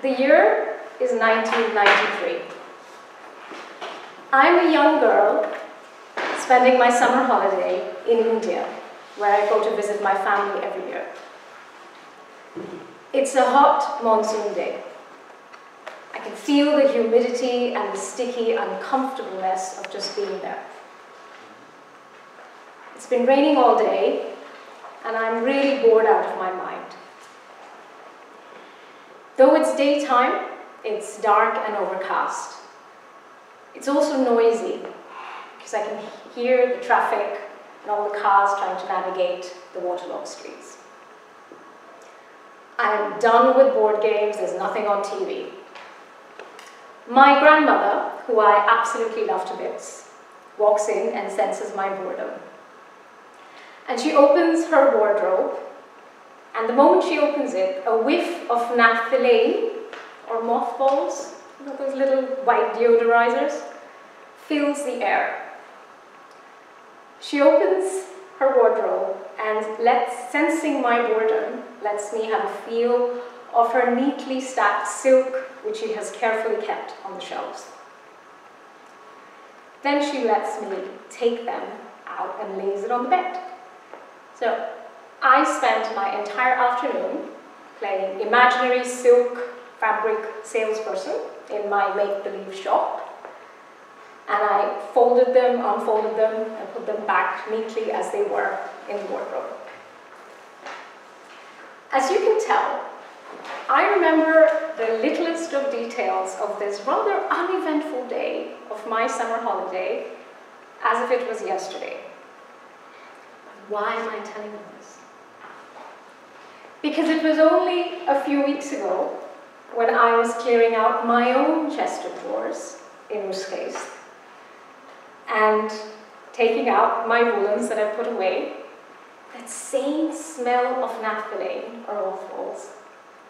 The year is 1993. I'm a young girl spending my summer holiday in India, where I go to visit my family every year. It's a hot monsoon day. I can feel the humidity and the sticky uncomfortableness of just being there. It's been raining all day, and I'm really bored out of my mind. Though it's daytime, it's dark and overcast. It's also noisy, because I can hear the traffic and all the cars trying to navigate the waterlogged streets. I'm done with board games, there's nothing on TV. My grandmother, who I absolutely love to bits, walks in and senses my boredom. And she opens her wardrobe, and the moment she opens it, a whiff of naphthalene, or mothballs, you know, those little white deodorizers, fills the air. She opens her wardrobe and sensing my boredom, lets me have a feel of her neatly stacked silk, which she has carefully kept on the shelves. Then she lets me take them out and lays it on the bed. So I spent my entire afternoon playing imaginary silk fabric salesperson in my make-believe shop. And I folded them, unfolded them, and put them back neatly as they were in the wardrobe. As you can tell, I remember the littlest of details of this rather uneventful day of my summer holiday as if it was yesterday. Why am I telling you this? Because it was only a few weeks ago when I was clearing out my own chest of drawers in Uskaist and taking out my woolens that I put away, that same smell of naphthalene or mothballs,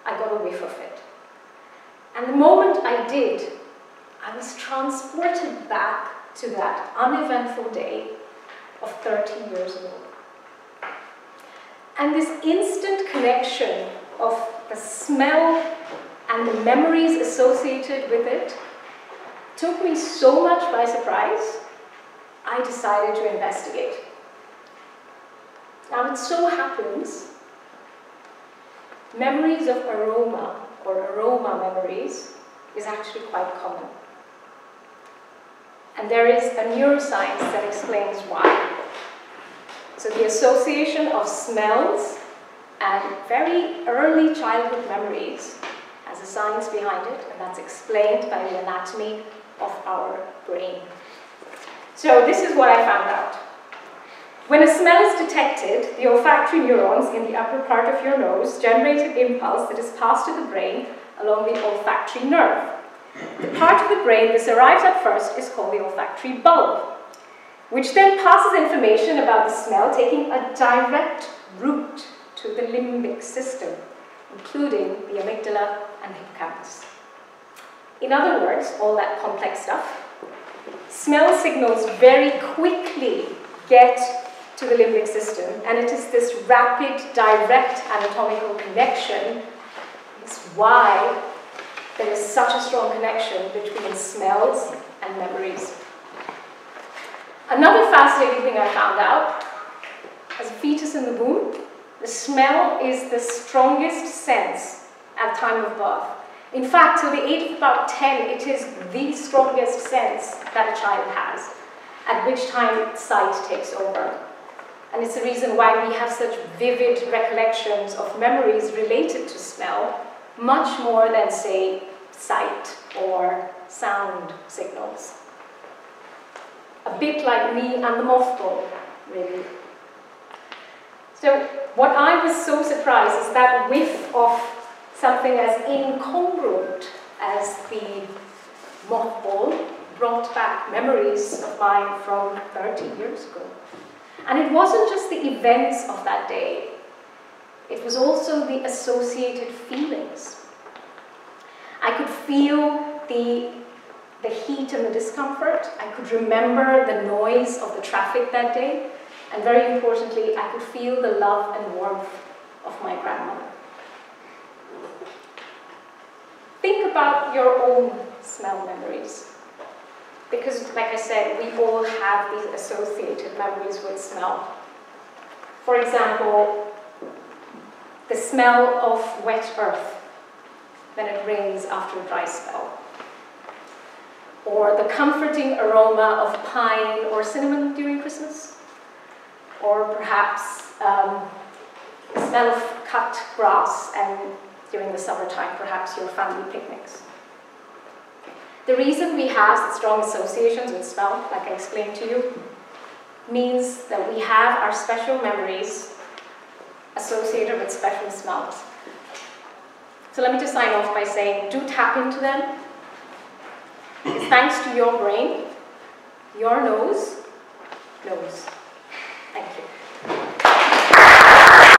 I got a whiff of it. And the moment I did, I was transported back to that uneventful day of 30 years ago. And this instant connection of the smell and the memories associated with it took me so much by surprise, I decided to investigate. Now it so happens, memories of aroma or aroma memories is actually quite common. And there is a neuroscience that explains why. So the association of smells and very early childhood memories has a science behind it, and that's explained by the anatomy of our brain. So this is what I found out. When a smell is detected, the olfactory neurons in the upper part of your nose generate an impulse that is passed to the brain along the olfactory nerve. The part of the brain this arrives at first is called the olfactory bulb, which then passes information about the smell, taking a direct route to the limbic system, including the amygdala and hippocampus. In other words, all that complex stuff, smell signals very quickly get to the limbic system, and it is this rapid, direct anatomical connection is why there is such a strong connection between smells and memories. Another fascinating thing I found out, as a fetus in the womb, the smell is the strongest sense at time of birth. In fact, till the age of about 10, it is the strongest sense that a child has, at which time sight takes over. And it's the reason why we have such vivid recollections of memories related to smell, much more than, say, sight or sound signals. A bit like me and the mothball, really. So what I was so surprised is that whiff of something as incongruent as the mothball brought back memories of mine from 30 years ago. And it wasn't just the events of that day, it was also the associated feelings. I could feel the heat and the discomfort. I could remember the noise of the traffic that day. And very importantly, I could feel the love and warmth of my grandmother. about your own smell memories. Because, like I said, we all have these associated memories with smell. For example, the smell of wet earth when it rains after a dry spell. Or the comforting aroma of pine or cinnamon during Christmas. Or perhaps the smell of cut grass and during the summertime, perhaps your family picnics. The reason we have such strong associations with smell, like I explained to you, means that we have our special memories associated with special smells. So let me just sign off by saying, do tap into them. It's thanks to your brain, your nose knows.